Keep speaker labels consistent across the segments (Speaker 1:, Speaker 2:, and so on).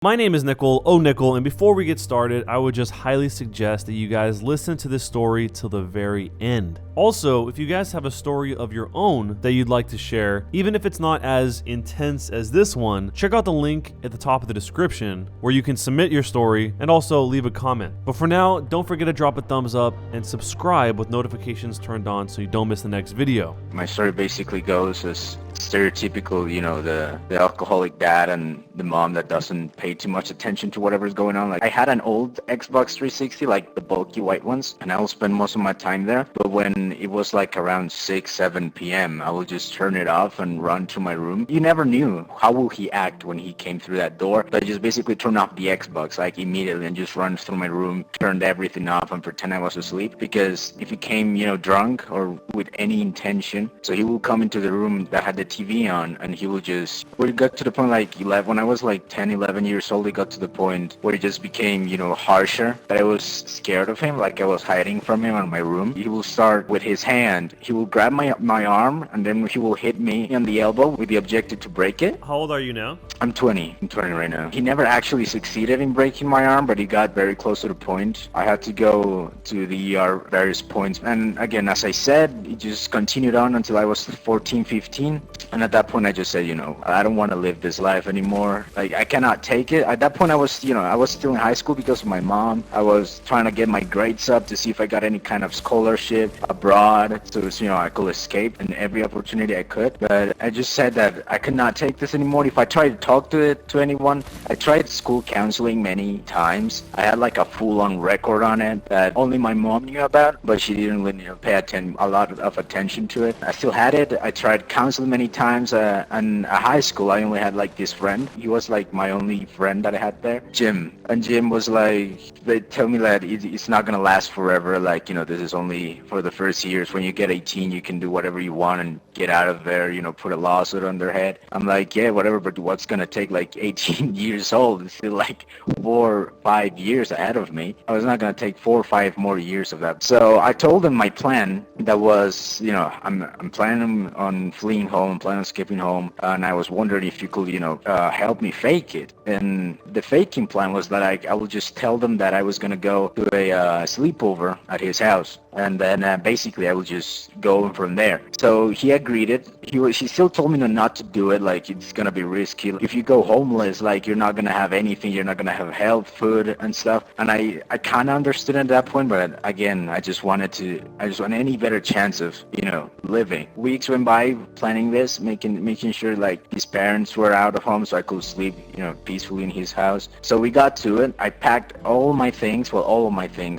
Speaker 1: My name is Nickel, Nickel, and before we get started, I would just highly suggest that you guys listen to this story till the very end. Also, if you guys have a story of your own that you'd like to share, even if it's not as intense as this one, check out the link at the top of the description where you can submit your story and also leave a comment. But for now, don't forget to drop a thumbs up and subscribe with notifications turned on so you don't miss the next video.
Speaker 2: My story basically goes as stereotypical, the alcoholic dad and the mom that doesn't pay too much attention to whatever's going on. Like, I had an old Xbox 360, like the bulky white ones, and I will spend most of my time there. But when it was like around 6-7 p.m., I will just turn it off and run to my room. You never knew how will he act when he came through that door. So I just basically turn off the Xbox like immediately and just run through my room, turned everything off and pretend I was asleep. Because if he came, drunk or with any intention, so he will come into the room that had the TV on, and he will just, where it got to the point like 11, when I was like 10, 11 years old, it got to the point where it just became, harsher, that I was scared of him, like I was hiding from him in my room. He will start with his hand, he will grab my arm, and then he will hit me on the elbow with the objective to break it.
Speaker 1: How old are you now?
Speaker 2: I'm 20 right now. He never actually succeeded in breaking my arm, but he got very close to the point. I had to go to the ER various points, and again, as I said, it just continued on until I was 14, 15. And at that point, I just said, I don't want to live this life anymore. Like, I cannot take it. At that point, I was still in high school because of my mom. I was trying to get my grades up to see if I got any kind of scholarship abroad, so I could escape in every opportunity I could. But I just said that I could not take this anymore. If I tried to talk to anyone, I tried school counseling many times. I had like a full-on record on it that only my mom knew about, but she didn't really pay a lot of attention to it. I still had it. I tried counseling many times. In high school, I only had like this friend. He was like my only friend that I had there, Jim. And Jim was like, they tell me that it's not gonna last forever. Like, this is only for the first years. When you get 18, you can do whatever you want and get out of there. Put a lawsuit on their head. I'm like, yeah, whatever. But what's gonna take like 18 years old? It's still like 4 or 5 years ahead of me. I was not gonna take 4 or 5 more years of that. So I told him my plan. That was, I'm planning on fleeing home, planning on skipping home, and I was wondering if you could, help me fake it. And the faking plan was that I would just tell them that I was gonna go to a sleepover at his house, and then basically I would just go from there. So he agreed it. He still told me not to do it, like it's gonna be risky. If you go homeless, like you're not gonna have anything, you're not gonna have health, food, and stuff. And I kind of understood at that point, but again, I just want any better chance of living. Weeks went by planning this, making sure like his parents were out of home so I could sleep peacefully in his house. So we got to it. I packed all of my things,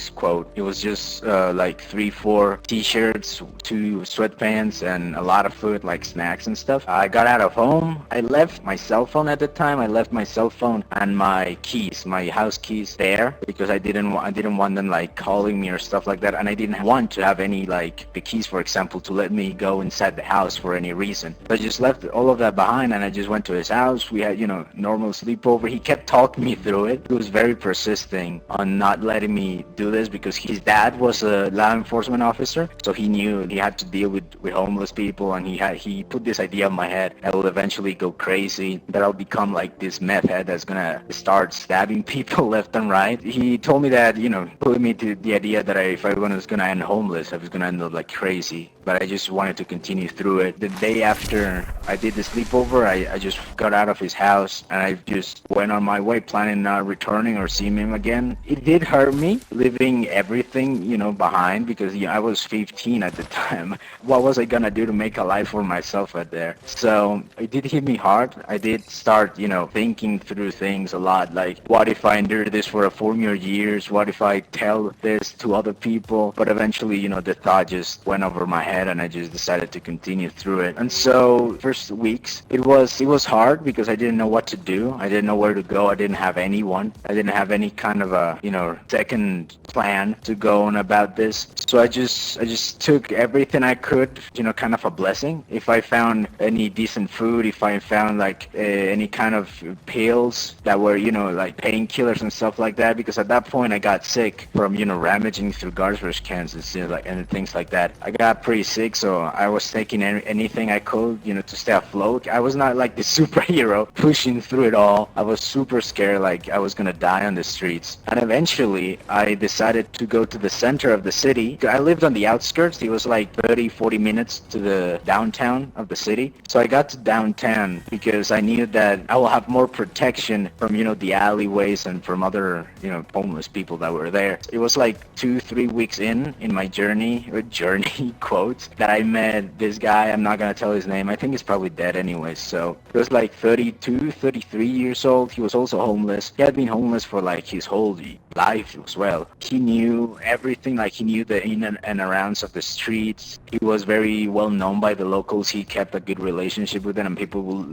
Speaker 2: quote. It was just like 3-4 t-shirts, 2 sweatpants, and a lot of food like snacks and stuff. I got out of home. I left my cell phone at the time. I left my cell phone and my keys, my house keys there, because I didn't want them like calling me or stuff like that, and I didn't want to have any like the keys, for example, to let me go inside the house for any reason. So I just left all of that behind, and I just went to his house. We had normal sleepover. He kept talking me through it. He was very persisting on not letting me do this because his dad was a law enforcement officer, so he knew he had to deal with homeless people, and he put this idea in my head. I will eventually go crazy, that I'll become like this meth head that's gonna start stabbing people left and right. He told me that put me to the idea that if I was gonna end homeless, I was gonna end up like crazy. But I just wanted to continue through it. The day after I did the sleepover, I just got out of his house and I just went on my way, planning not returning or seeing him again. It did hurt me leaving everything behind, because I was 15 at the time. What was I gonna do to make a life for myself out there? So it did hit me hard. I did start thinking through things a lot, like what if I endure this for 4 more years? What if I tell this to other people? But eventually the thought just went over my head, and I just decided to continue through it. And so first weeks it was hard because I didn't know what to do. I didn't know where to go. I didn't have anyone. I didn't have any kind of a second plan to go on about this. So I just took everything I could, kind of a blessing. If I found any decent food, if I found like any kind of pills that were like painkillers and stuff like that, because at that point I got sick from rummaging through garbage cans and things like that. I got pretty sick, so I was taking anything I could go, to stay afloat. I was not like the superhero pushing through it all. I was super scared, like I was gonna die on the streets. And eventually, I decided to go to the center of the city. I lived on the outskirts. It was like 30, 40 minutes to the downtown of the city. So I got to downtown because I knew that I will have more protection from, the alleyways and from other, homeless people that were there. It was like 2-3 weeks in my journey quotes, that I met this guy. I'm not gonna tell his name. I think he's probably dead anyway. So he was like 32, 33 years old. He was also homeless. He had been homeless for like his whole life as well. He knew everything. Like he knew the in and arounds of the streets. He was very well known by the locals. He kept a good relationship with them, and people will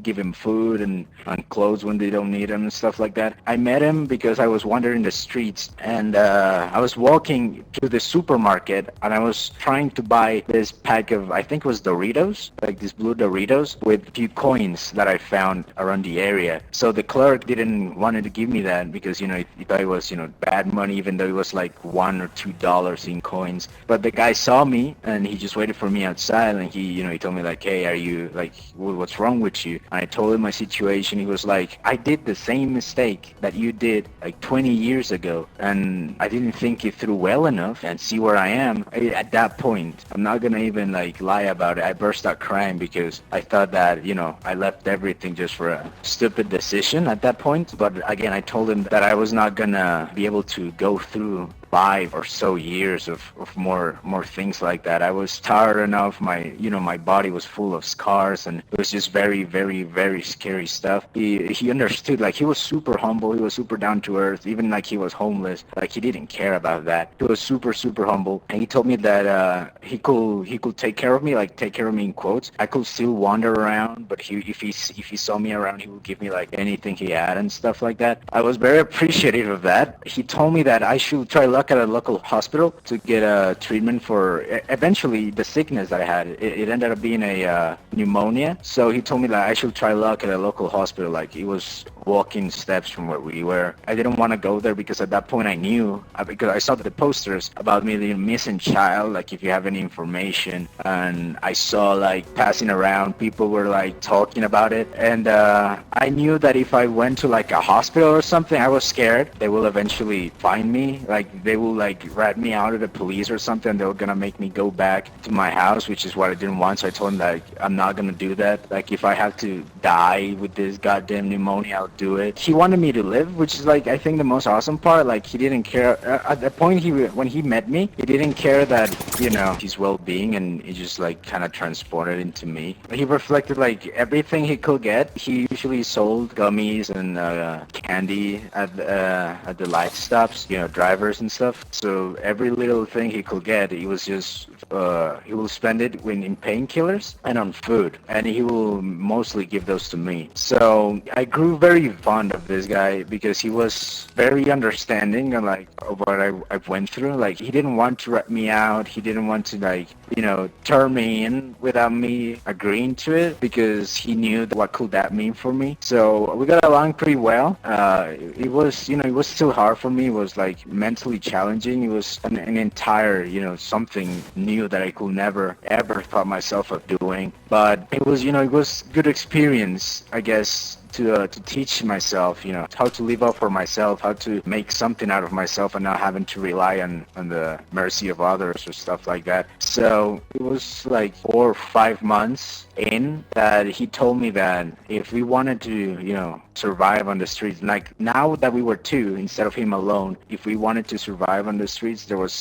Speaker 2: give him food and clothes when they don't need them and stuff like that. I met him because I was wandering the streets, and I was walking to the supermarket, and I was trying to buy this pack of, I think it was Doritos, like these blue Doritos with a few coins that I found around the area. So the clerk didn't want to give me that because, he thought it was, bad money, even though it was like $1 or $2 in coins. But the guy saw me, and he just waited for me outside, and he told me like, hey, are you like, what's wrong with you? And I told him my situation. He was like, I did the same mistake that you did like 20 years ago, and I didn't think it through well enough, and see where I am. At that point, I'm not gonna even like lie about it, I burst out crying because I thought that, I left everything just for a stupid decision at that point. But again, I told him that I was not gonna be able to go through 5 or so years of more things like that. I was tired enough. My body was full of scars, and it was just very, very, very scary stuff. He understood. Like, he was super humble. He was super down to earth. Even like he was homeless, like he didn't care about that. He was super, super humble, and he told me that he could take care of me, like take care of me in quotes. I could still wander around, but if he saw me around, he would give me like anything he had and stuff like that. I was very appreciative of that. He told me that I should try luck at a local hospital to get a treatment for eventually the sickness that I had. It ended up being a pneumonia. So he told me that I should try luck at a local hospital. Like, it was walking steps from where we were. I didn't want to go there because at that point I knew, because I saw the posters about me, the missing child, like if you have any information, and I saw like passing around, people were like talking about it, and I knew that if I went to like a hospital or something, I was scared they will eventually find me. Like, they will like rat me out of the police or something. They were gonna make me go back to my house, which is what I didn't want. So I told him that I'm not gonna do that. Like, if I have to die with this goddamn pneumonia, I'll do it. He wanted me to live, which is like, I think the most awesome part. Like, he didn't care at the point when he met me, he didn't care that, his well-being, and he just like kind of transported into me. He reflected like everything he could get. He usually sold gummies and candy at the light stops, drivers and stuff. So every little thing he could get, he was just he will spend it in painkillers and on food, and he will mostly give those to me. So I grew very fond of this guy because he was very understanding and like of what I went through. Like, he didn't want to rat me out. He didn't want to like turn me in without me agreeing to it, because he knew what could that mean for me. So we got along pretty well. It was it was still hard for me. It was like mentally challenging. It was an entire something new that I could never ever thought myself of doing. But it was it was good experience, I guess, to teach myself, how to live up for myself, how to make something out of myself and not having to rely on the mercy of others or stuff like that. So it was like 4 or 5 months in that he told me that if we wanted to, survive on the streets, like now that we were 2 instead of him alone, if we wanted to survive on the streets, there was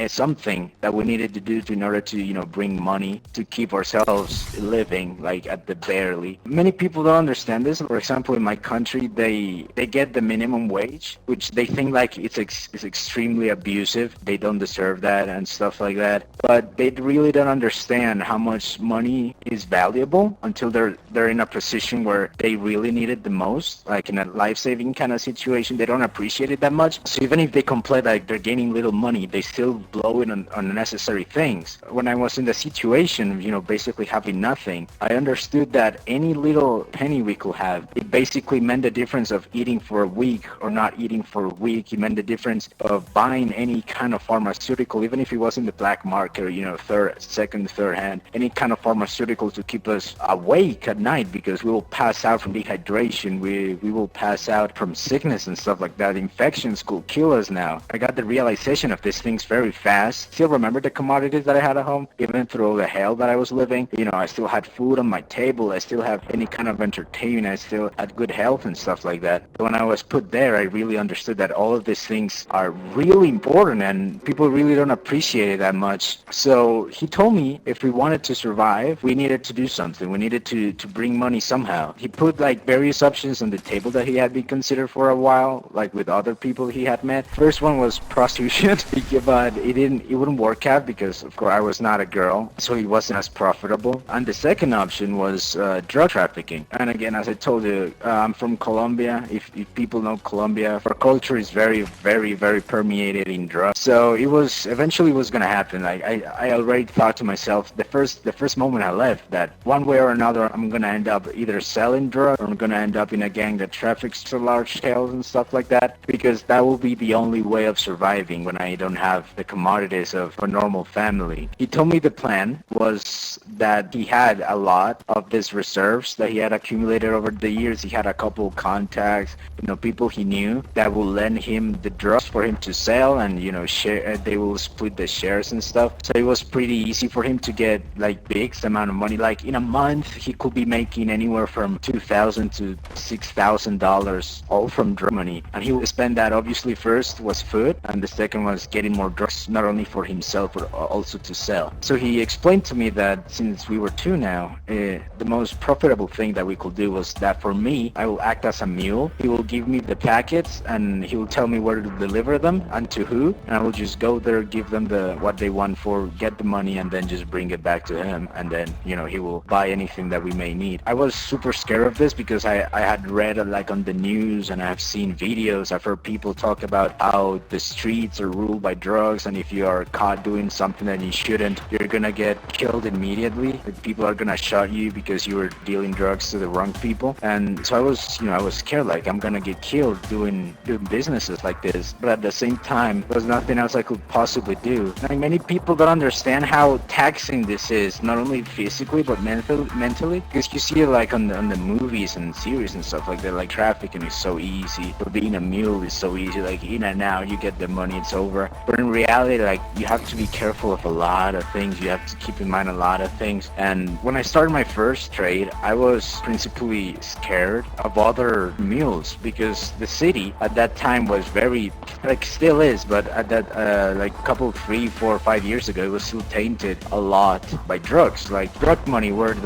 Speaker 2: something that we needed to do in order to, bring money to keep ourselves living, like at the barely. Many people don't understand this. For example, in my country, they get the minimum wage, which they think like it's extremely abusive. They don't deserve that and stuff like that. But they really don't understand how much money is valuable until they're in a position where they really need it the most. Like in a life-saving kind of situation, they don't appreciate it that much. So even if they complain like they're gaining little money, they still blow it on unnecessary things. When I was in the situation, basically having nothing, I understood that any little penny we could have, it basically meant the difference of eating for a week or not eating for a week. It meant the difference of buying any kind of pharmaceutical, even if it was in the black market, or, third hand, any kind of pharmaceutical to keep us awake at night, because we will pass out from dehydration. We will pass out from sickness and stuff like that. Infections could kill us now. I got the realization of these things very fast. Still remember the commodities that I had at home, even through all the hell that I was living. I still had food on my table. I still have any kind of entertainment. I still had good health and stuff like that. But when I was put there, I really understood that all of these things are really important and people really don't appreciate it that much. So he told me if we wanted to survive, we needed to do something. We needed to bring money somehow. He put like various options on the table that he had been considered for a while, like with other people he had met. First one was prostitution, but it wouldn't work out because of course I was not a girl, so it wasn't as profitable. And the second option was drug trafficking. And again, as I told you, I'm from Colombia. If people know Colombia, our culture is very, very, very permeated in drugs. So it was eventually was gonna happen. I already thought to myself the first moment I left that one way or another I'm gonna end up either selling drugs or I'm gonna end up in a gang that traffics to large scales and stuff like that, because that will be the only way of surviving when I don't have the commodities of a normal family. He told me the plan was that he had a lot of these reserves that he had accumulated over the years. He had a couple contacts, people he knew that will lend him the drugs for him to sell, and share. They will split the shares and stuff. So it was pretty easy for him to get like big amount of money. Like in a month, he could be making anywhere from $2,000 to $6,000 all from drug money, and he would spend that. Obviously, first was food, and the second was getting more drugs, not only for himself but also to sell. So he explained to me that since we were two now, the most profitable thing that we could do was that for me, I will act as a mule. He will give me the packets and he will tell me where to deliver them and to who, and I will just go there, give them what they want for, get the money, and then just bring it back to him, and then he will buy anything that we may need. I was super scared of this because I had read like on the news, and I have seen videos. I've heard people talk about how the streets are ruled by drugs, and if you are caught doing something that you shouldn't, you're gonna get killed immediately. People are gonna shot you because you were dealing drugs to the wrong people. And so I was scared, like I'm gonna get killed doing businesses like this. But at the same time, there was nothing else I could possibly do. Like, many people don't understand how taxing this is, not only physically but mentally, because you see it like on the movies and series and stuff like that. Like trafficking is so easy, or being a mule is so easy. Like in and out, you get the money, it's over. But in reality, like you have to be careful of a lot of things. You have to keep in mind a lot of things. And when I started my first trade, I was principally scared of other mules, because the city at that time was very, like still is, but at that like couple 3, 4, 5 years ago, it was still tainted a lot by drugs. Like drug money was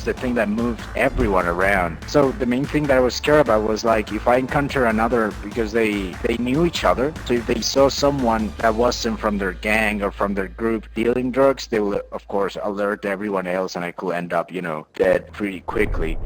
Speaker 2: the thing that moved everyone around. So the main thing that I was scared about was like if I encounter another, because they knew each other, so if they saw someone that wasn't from their gang or from their group dealing drugs, they will of course alert everyone else, and I could end up dead pretty quickly.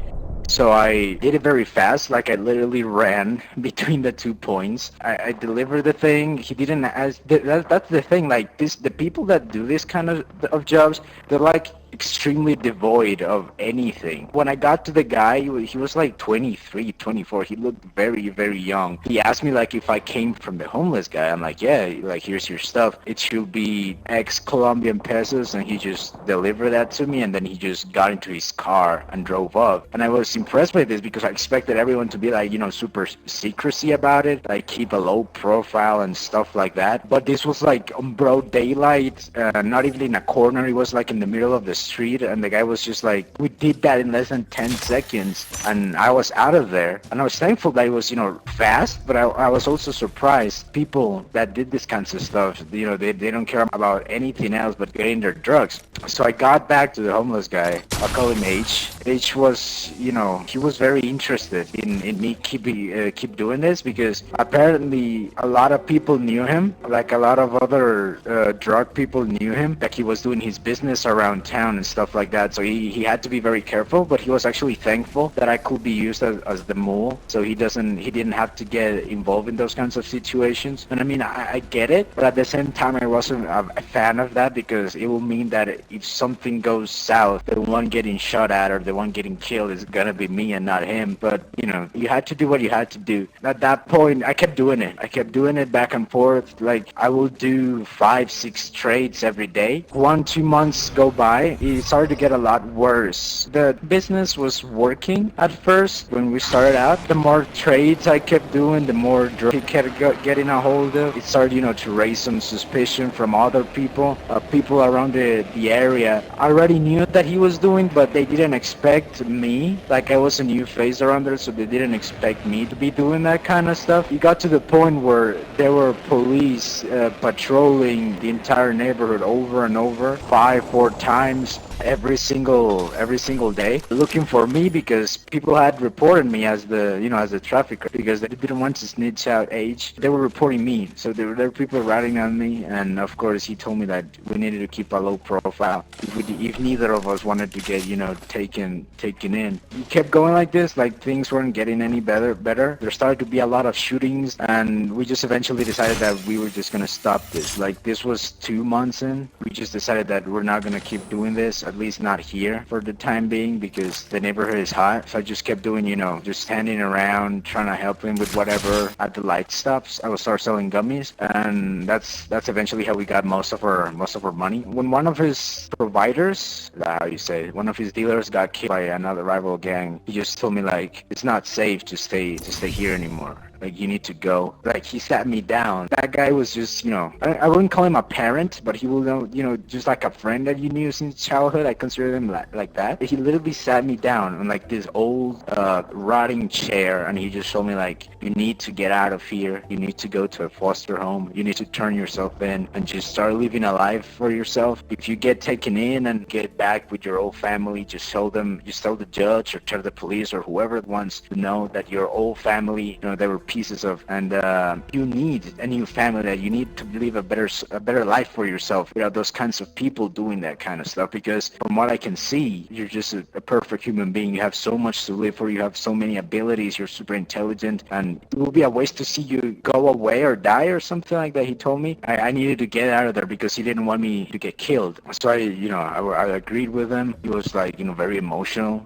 Speaker 2: So I did it very fast. Like I literally ran between the 2 points. I delivered the thing. He didn't ask. That's the thing. Like the people that do this kind of jobs, they're like extremely devoid of anything. When I got to the guy, he was like 23, 24. He looked very, very young. He asked me like if I came from the homeless guy. I'm like, yeah, like here's your stuff. It should be X Colombian pesos, and he just delivered that to me, and then he just got into his car and drove off. And I was impressed by this because I expected everyone to be like, super secrecy about it, like keep a low profile and stuff like that. But this was like on broad daylight, not even in a corner. It was like in the middle of the street, and the guy was just like, we did that in less than 10 seconds, and I was out of there. And I was thankful that it was fast, but I was also surprised. People that did this kinds of stuff, they don't care about anything else but getting their drugs. So I got back to the homeless guy. I'll call him H. H was, he was very interested in me keep doing this, because apparently a lot of people knew him, like a lot of other drug people knew him, that he was doing his business around town and stuff like that. So he had to be very careful, but he was actually thankful that I could be used as the mule, so he didn't have to get involved in those kinds of situations. And I mean, I get it, but at the same time I wasn't a fan of that, because it will mean that if something goes south, the one getting shot at or the one getting killed is gonna be me and not him. But you had to do what you had to do. At that point, I kept doing it. I kept doing it back and forth. Like, I will do 5-6 trades every day. 1-2 months go by, it started to get a lot worse. The business was working at first when we started out. The more trades I kept doing, the more drugs he kept getting a hold of. It started, to raise some suspicion from other people. People around the area already knew that he was doing, but they didn't expect me. Like, I was a new face around there, so they didn't expect me to be doing that kind of stuff. It got to the point where there were police patrolling the entire neighborhood over and over, 5-4 times every single day, looking for me, because people had reported me as the trafficker, because they didn't want to snitch out age. They were reporting me, so there were people writing on me. And of course he told me that we needed to keep a low profile if neither of us wanted to get taken in. It kept going like this. Like, things weren't getting any better. There started to be a lot of shootings, and we just eventually decided that we were just gonna stop this. Like, this was 2 months in. We just decided that we're not gonna keep doing this, at least not here for the time being, because the neighborhood is hot. So I just kept doing, just standing around trying to help him with whatever at the light stops. I would start selling gummies, and that's eventually how we got most of our money. When one of his providers, one of his dealers got killed by another rival gang, he just told me, like, it's not safe to stay here anymore. Like, you need to go. Like, he sat me down. That guy was just, I wouldn't call him a parent, but he will know, just like a friend that you knew since childhood. I consider him like that. He literally sat me down on, like, this old, rotting chair, and he just showed me, like, you need to get out of here. You need to go to a foster home. You need to turn yourself in and just start living a life for yourself. If you get taken in and get back with your old family, just tell the judge or tell the police or whoever wants to know that your old family, they were pieces of, and you need a new family, that you need to live a better life for yourself without those kinds of people doing that kind of stuff. Because from what I can see, you're just a perfect human being. You have so much to live for. You have so many abilities. You're super intelligent, and it will be a waste to see you go away or die or something like that. He told me I needed to get out of there because he didn't want me to get killed. So I agreed with him. He was like, very emotional,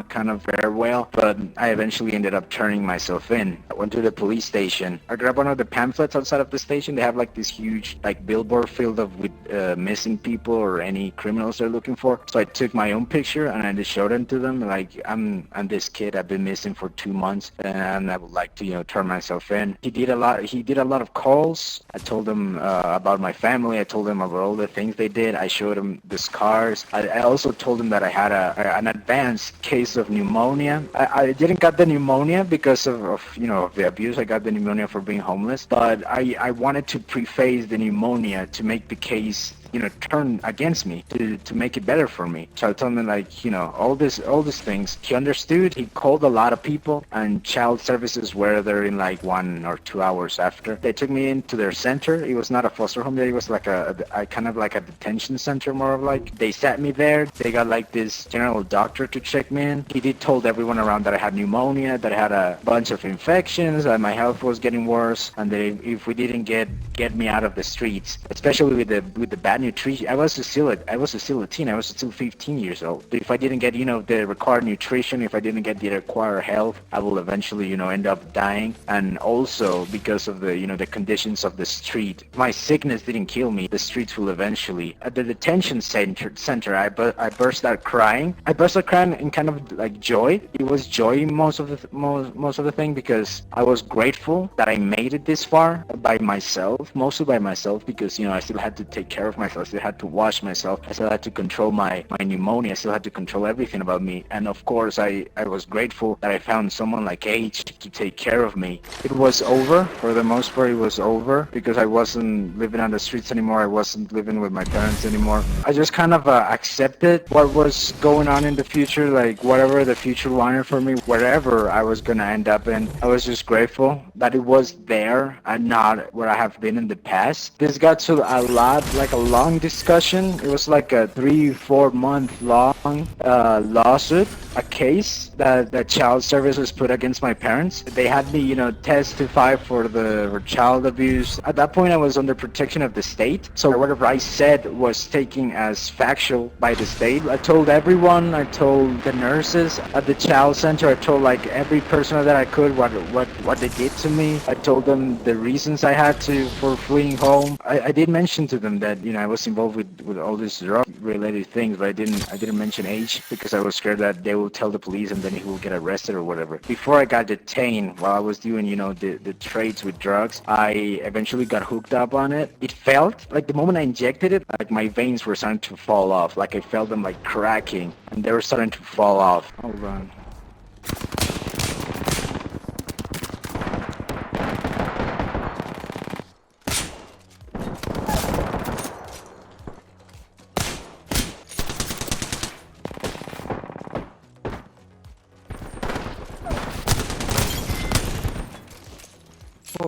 Speaker 2: kind of farewell, but I eventually ended up turning myself in. I went to the police station. I grabbed one of the pamphlets outside of the station. They have, like, this huge, like, billboard filled up with missing people or any criminals they're looking for. So I took my own picture and I just showed it to them. Like, I'm this kid. I've been missing for 2 months, and I would like to turn myself in. He did a lot of calls. I told him about my family. I told him about all the things they did. I showed him the scars. I also told him that I had an advanced case of pneumonia. I didn't get the pneumonia because of the abuse. I got the pneumonia for being homeless, but I wanted to preface the pneumonia to make the case turn against me, to make it better for me. So I told him, like, all these things. He understood. He called a lot of people, and child services were there in like 1 or 2 hours after. They took me into their center. It was not a foster home. It was like a kind of like a detention center, more of like. They sat me there. They got like this general doctor to check me in. He told everyone around that I had pneumonia, that I had a bunch of infections, that my health was getting worse, and that if we didn't get me out of the streets, especially with the bad nutrition. I was still a teen. I was still 15 years old. If I didn't get the required nutrition, if I didn't get the required health, I will eventually end up dying. And also because of the conditions of the street, my sickness didn't kill me. The streets will eventually. At the detention center, I burst out crying. I burst out crying in kind of like joy. It was joy most of the thing, because I was grateful that I made it this far by myself, mostly by myself, because I still had to take care of myself. I still had to wash myself. I still had to control my pneumonia. I still had to control everything about me. And of course, I was grateful that I found someone like H to take care of me. It was over. For the most part, it was over, because I wasn't living on the streets anymore. I wasn't living with my parents anymore. I just kind of accepted what was going on in the future, like whatever the future wanted for me, wherever I was going to end up in. I was just grateful that it was there and not where I have been in the past. This got to a long discussion. It was like a 3-4 month long lawsuit, a case that child services put against my parents. They had me, testify for child abuse. At that point, I was under protection of the state, so whatever I said was taken as factual by the state. I told everyone. I told the nurses at the child center. I told like every person that I could what they did to me. I told them the reasons I had to for fleeing home. I did mention to them that I was involved with all these drug related things, but I didn't mention age because I was scared that they will tell the police and then he will get arrested or whatever. Before I got detained while I was doing the trades with drugs, I eventually got hooked up on it. It felt like the moment I injected it, like my veins were starting to fall off. Like I felt them like cracking and they were starting to fall off. Hold on.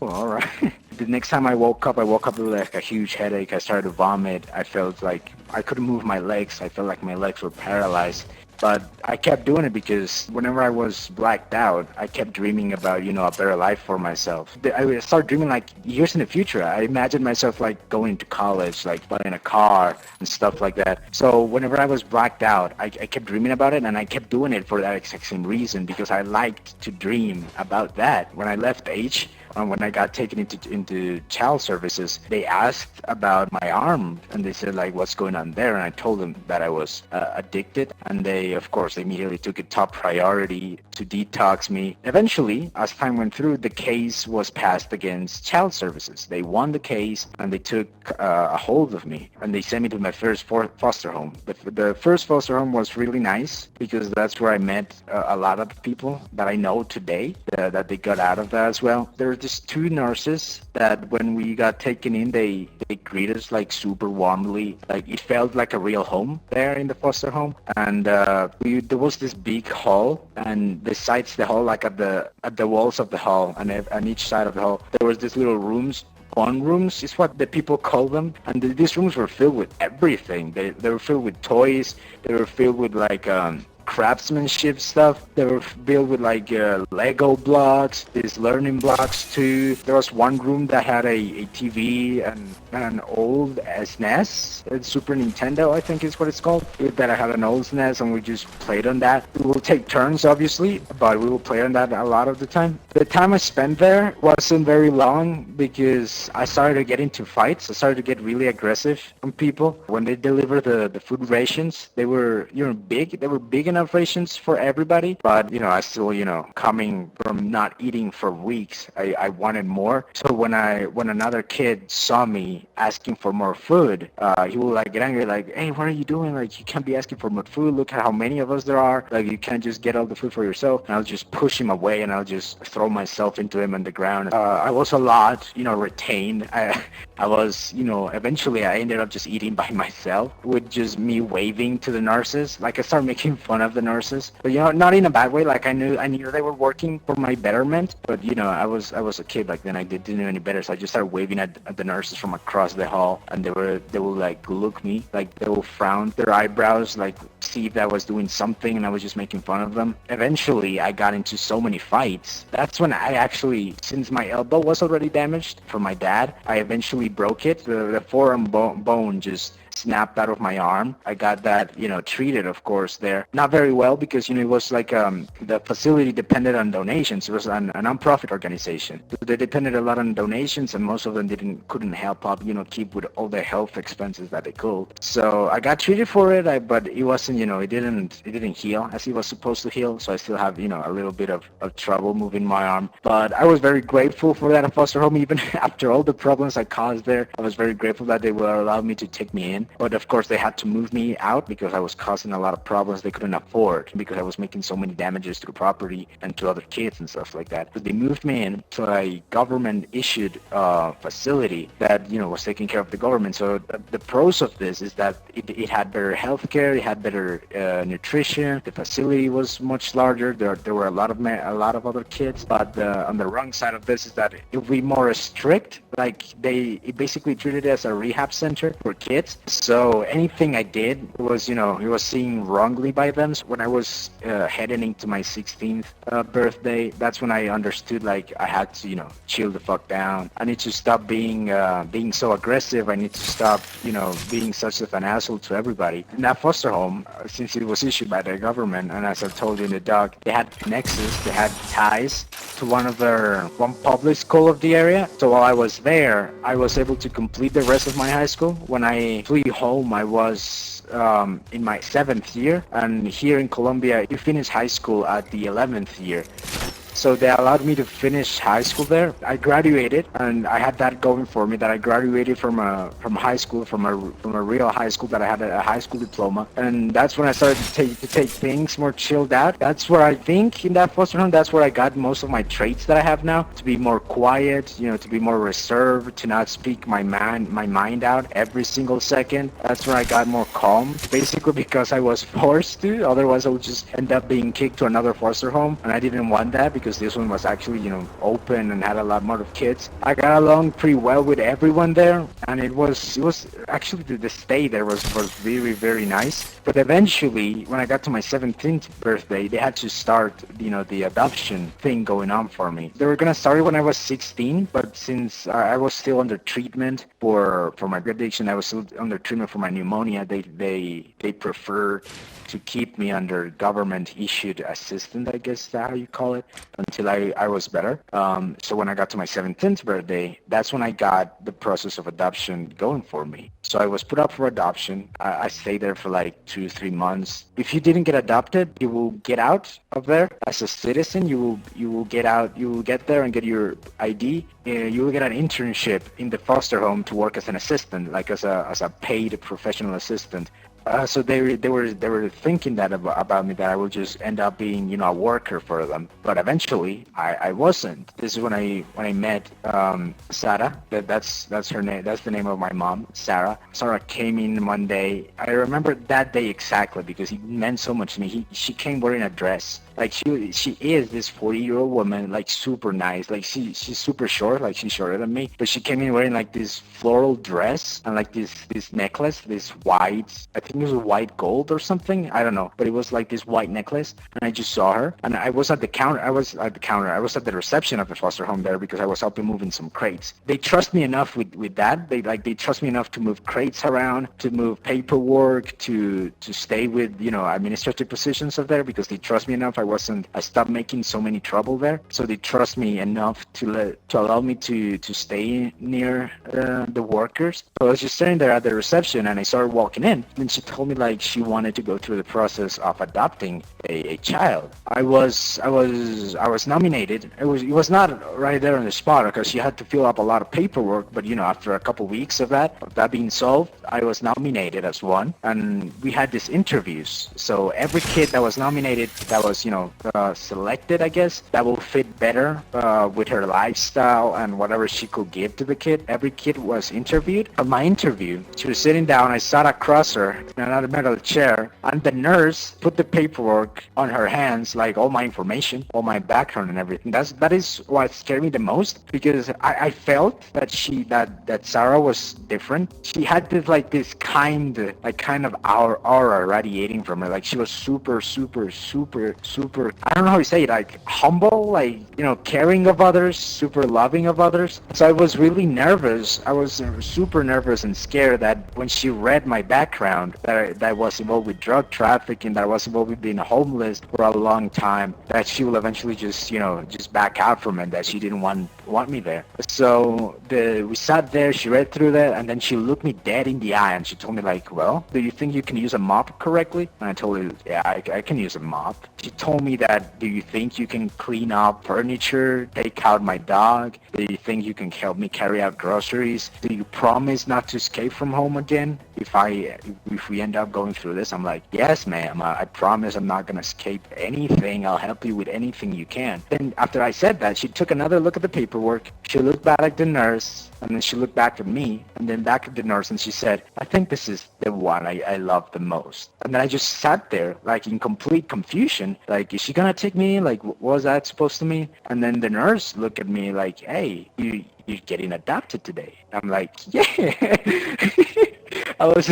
Speaker 2: Oh, all right. The next time I woke up with like a huge headache. I started to vomit. I felt like I couldn't move my legs. I felt like my legs were paralyzed. But I kept doing it because whenever I was blacked out, I kept dreaming about, a better life for myself. I started dreaming like years in the future. I imagined myself like going to college, like buying a car and stuff like that. So whenever I was blacked out, I kept dreaming about it and I kept doing it for that exact same reason because I liked to dream about that. When I left H, when I got taken into child services, they asked about my arm and they said like, what's going on there? And I told them that I was addicted, and they, of course, immediately took it top priority to detox me. Eventually, as time went through, the case was passed against child services. They won the case and they took a hold of me and they sent me to my first foster home. The first foster home was really nice because that's where I met a lot of people that I know today that they got out of that as well. There were just two nurses that when we got taken in, they greeted us like super warmly. Like it felt like a real home there in the foster home. And there was this big hall, and besides the hall, like at the walls of the hall and on each side of the hall, there was these little rooms. Fun rooms is what the people call them, and these rooms were filled with everything. They were filled with toys. They were filled with like craftsmanship stuff. They were filled with like Lego blocks, these learning blocks too. There was one room that had a TV and an old SNES, Super Nintendo, I think is what it's called. That I had an old SNES and we just played on that. We will take turns, obviously, but we will play on that a lot of the time. The time I spent there wasn't very long because I started to get into fights. I started to get really aggressive from people. When they delivered the food rations, they were big. They were big enough rations for everybody, but I still coming from not eating for weeks, I wanted more. So when another kid saw me asking for more food, he would like get angry, like, hey, what are you doing? Like, you can't be asking for more food. Look at how many of us there are. Like, you can't just get all the food for yourself. And I'll just push him away and I'll just throw myself into him on the ground. I was a lot retained. I was eventually I ended up just eating by myself with just me waving to the nurses. Like, I started making fun of the nurses, but not in a bad way. Like I knew they were working for my betterment, but I was a kid back then. I didn't know any better, so I just started waving at the nurses from across the hall, and they will like look me, like they will frown their eyebrows, like see if I was doing something, and I was just making fun of them. Eventually, I got into so many fights. That's when I actually, since my elbow was already damaged from my dad, I eventually broke it. The forearm bone just snapped out of my arm. I got that, treated, of course, there. Not very well because, it was like the facility depended on donations. It was a non-profit organization. So they depended a lot on donations, and most of them couldn't help up, keep with all the health expenses that they could. So I got treated for it, but it wasn't, it didn't heal as it was supposed to heal. So I still have, a little bit of trouble moving my arm. But I was very grateful for that foster home, even after all the problems I caused there. I was very grateful that they would allow me to take me in. But of course, they had to move me out because I was causing a lot of problems they couldn't afford because I was making so many damages to the property and to other kids and stuff like that. But they moved me in to a government-issued facility that, was taking care of the government. So the pros of this is that it had better healthcare, it had better nutrition, the facility was much larger, there were a lot of other kids. But on the wrong side of this is that it would be more strict. Like it basically treated it as a rehab center for kids. So anything I did was, it was seen wrongly by them. So when I was heading into my 16th birthday, that's when I understood like I had to, chill the fuck down. I need to stop being so aggressive. I need to stop, being such an asshole to everybody. In that foster home, since it was issued by the government, and as I told you in the doc, they had nexus, they had ties to one public school of the area. So while I was there, I was able to complete the rest of my high school. When I flew home, I was in my 7th year, and here in Colombia, you finish high school at the 11th year. So they allowed me to finish high school there. I graduated, and I had that going for me, that I graduated from high school, from a real high school, that I had a high school diploma. And that's when I started to take things more chilled out. That's where I think in that foster home, that's where I got most of my traits that I have now. To be more quiet, to be more reserved, to not speak my mind out every single second. That's where I got more calm, basically because I was forced to. Otherwise, I would just end up being kicked to another foster home, and I didn't want that, because this one was actually, open and had a lot more of kids. I got along pretty well with everyone there, and it was actually the stay there was very, very nice. But eventually, when I got to my 17th birthday, they had to start, the adoption thing going on for me. They were gonna start it when I was 16, but since I was still under treatment for my addiction, I was still under treatment for my pneumonia. They prefer to keep me under government-issued assistant, I guess that's how you call it, until I was better. So when I got to my 17th birthday, that's when I got the process of adoption going for me. So I was put up for adoption. I stayed there for like 2-3 months. If you didn't get adopted, you will get out of there as a citizen. You will get out. You will get there and get your ID. You will get an internship in the foster home to work as an assistant, like as a paid professional assistant. So they were thinking that about me, that I would just end up being, a worker for them. But eventually, I wasn't. This is when I met Sarah. That's her name. That's the name of my mom, Sarah. Sarah came in one day. I remember that day exactly because it meant so much to me. She came wearing a dress. Like she is this 40-year-old woman, like super nice. Like she's super short, like she's shorter than me. But she came in wearing like this floral dress and like this necklace, this white, I think it was white gold or something. I don't know, but it was like this white necklace. And I just saw her, and I was at the counter. I was at the reception of the foster home there because I was helping moving some crates. They trust me enough with that. They trust me enough to move crates around, to move paperwork, to stay with administrative positions of there because they trust me enough. I stopped making so many trouble there, so they trust me enough to allow me to stay near the workers. So I was just sitting there at the reception, and I started walking in, and she told me like she wanted to go through the process of adopting a child. I was nominated. It was not right there on the spot because she had to fill up a lot of paperwork. But after a couple weeks of that being solved, I was nominated as one, and we had these interviews. So every kid that was nominated, that was selected, I guess, that will fit better with her lifestyle and whatever she could give to the kid. Every kid was interviewed. At my interview, she was sitting down. I sat across her in another metal chair, and the nurse put the paperwork on her hands, like all my information, all my background and everything. That is what scared me the most, because I felt that that Sarah was different. She had this kind of aura radiating from her. Like she was super, super, super, super, I don't know how you say it, like humble, like, caring of others, super loving of others. So I was really nervous. I was super nervous and scared that when she read my background, that I was involved with drug trafficking, that I was involved with being homeless for a long time, that she will eventually just back out from it, that she didn't want me there. So we sat there, she read through that, and then she looked me dead in the eye, and she told me like, well, do you think you can use a mop correctly? And I told her, yeah, I can use a mop. She told me that, do you think you can clean up furniture, take out my dog? Do you think you can help me carry out groceries? Do you promise not to escape from home again if we end up going through this? I'm like, yes, ma'am, I promise I'm not going to escape anything. I'll help you with anything you can. Then after I said that, she took another look at the paperwork. She looked back at the nurse, and then she looked back at me, and then back at the nurse, and she said, I think this is the one I love the most. And then I just sat there, like in complete confusion. Like, is she gonna take me? Like, what was that supposed to mean? And then the nurse looked at me like, hey, you're getting adopted today. I'm like, yeah. I was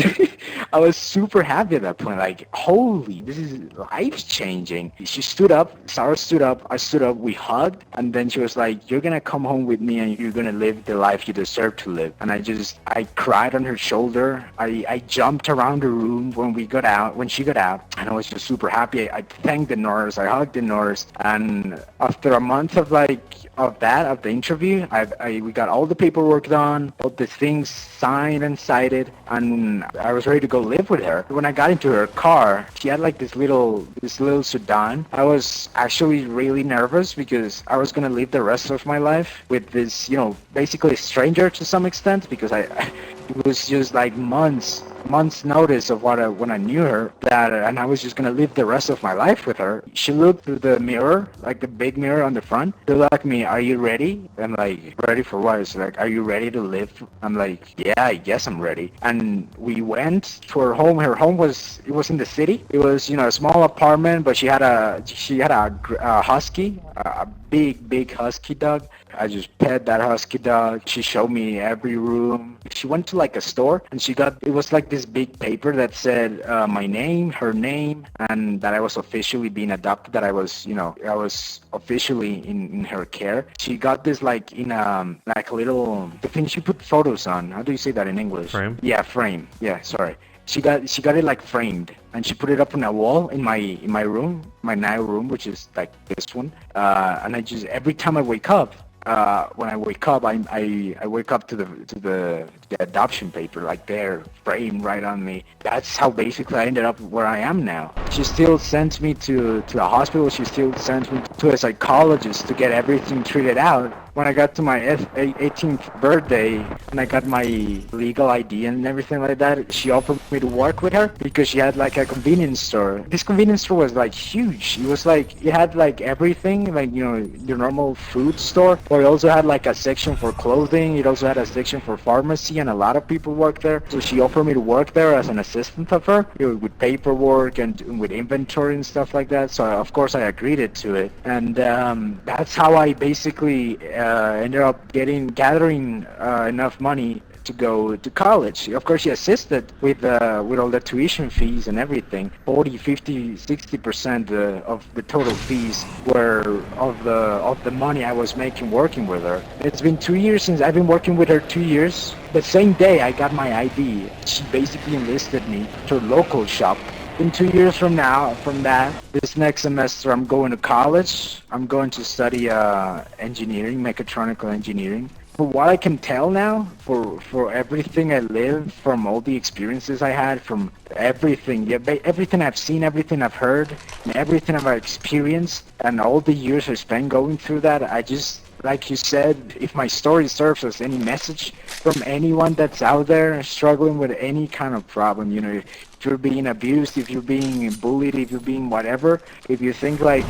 Speaker 2: I was super happy at that point. Like, holy, this is life changing. She stood up, Sarah stood up, I stood up, we hugged, and then she was like, "You're gonna come home with me and you're gonna live the life you deserve to live." And I cried on her shoulder. I jumped around the room when she got out, and I was just super happy. I thanked the nurse, I hugged the nurse, and after a month of the interview, we got all the paperwork done, all the things signed and cited, and I was ready to go live with her. When I got into her car, she had like this little sedan. I was actually really nervous because I was gonna live the rest of my life with this, basically a stranger to some extent, because it was just like months notice of when I knew her, and I was just gonna live the rest of my life with her. She looked through the mirror, like the big mirror on the front. She looked at me, "Are you ready?" I'm like, "Ready for what?" She's like, "Are you ready to live?" I'm like, "Yeah, I guess I'm ready." And we went to her home. Her home was in the city. It was a small apartment, but she had a husky, a big husky dog. I just pet that husky dog. She showed me every room. She went to like a store, and it was like this big paper that said my name, her name, and that I was officially being adopted, that I was officially in her care. She got this like in like a little, the thing she put photos on. How do you say that in English?
Speaker 1: Frame?
Speaker 2: Yeah, frame. Yeah, sorry. She got it like framed, and she put it up on a wall in my room, my now room, which is like this one. And I just, every time I wake up, when I wake up, I wake up to the adoption paper, like there, framed right on me. That's how basically I ended up where I am now. She still sends me to the hospital. She still sends me to a psychologist to get everything treated out. When I got to my 18th birthday and I got my legal ID and everything like that, she offered me to work with her because she had like a convenience store. This convenience store was like huge. It was like, it had like everything, like, your normal food store, but it also had like a section for clothing. It also had a section for pharmacy, and a lot of people worked there. So she offered me to work there as an assistant of her, with paperwork and with inventory and stuff like that. So of course I agreed to it. And that's how I basically ended up gathering enough money to go to college. Of course, she assisted with all the tuition fees and everything. 40, 50, 60% of the total fees were of the money I was making working with her. It's been 2 years since I've been working with her. 2 years. The same day I got my ID, she basically enlisted me to a local shop. In 2 years from that, this next semester, I'm going to college. I'm going to study engineering, mechatronical engineering. For what I can tell now, for everything I lived, from all the experiences I had, from everything, everything I've seen, everything I've heard, and everything I've experienced, and all the years I spent going through that, I just, like you said, if my story serves as any message from anyone that's out there struggling with any kind of problem, if you're being abused, if you're being bullied, if you're being whatever, if you think like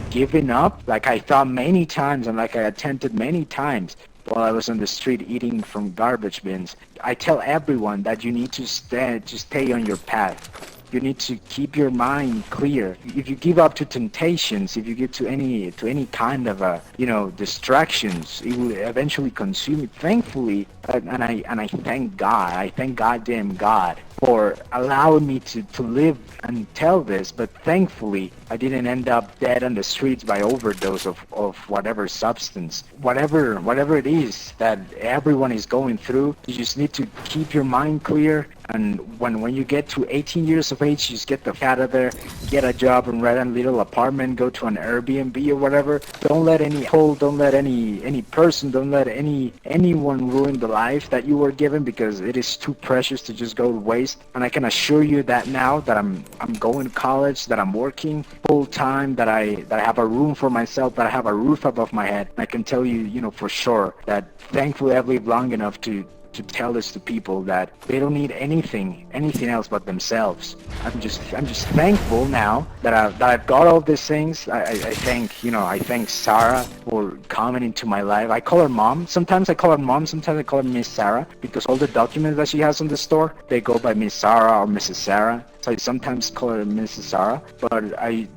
Speaker 2: giving up, like I thought many times and like I attempted many times while I was on the street eating from garbage bins, I tell everyone that you need to stay on your path. You need to keep your mind clear. If you give up to temptations, if you give to any kind of distractions, it will eventually consume you. Thankfully, and I thank God. I thank goddamn God for allowing me to live and tell this. But thankfully, I didn't end up dead on the streets by overdose of whatever substance, whatever it is that everyone is going through. You just need to keep your mind clear. And when you get to 18 years of age, you just get the f*** out of there, get a job and rent a little apartment, go to an Airbnb or whatever. Don't let any hole, don't let any person, don't let anyone ruin the life that you were given, because it is too precious to just go to waste. And I can assure you that now that I'm going to college, that I'm working full time, that I have a room for myself, that I have a roof above my head. I can tell you, for sure that thankfully I've lived long enough to tell this to people that they don't need anything else but themselves. I'm just thankful now that I've got all these things. I thank Sarah for coming into my life. I call her mom. Sometimes I call her mom. Sometimes I call her Miss Sarah, because all the documents that she has on the store, they go by Miss Sarah or Mrs. Sarah. So I sometimes call her Mrs. Sarah, but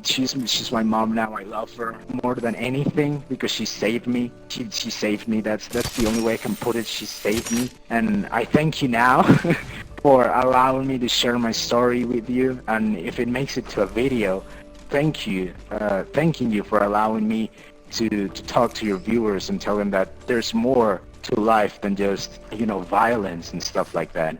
Speaker 2: she's my mom now. I love her more than anything because she saved me. She saved me. That's the only way I can put it. She saved me, and I thank you now for allowing me to share my story with you. And if it makes it to a video, thank you. Thanking you for allowing me to talk to your viewers and tell them that there's more to life than just, violence and stuff like that.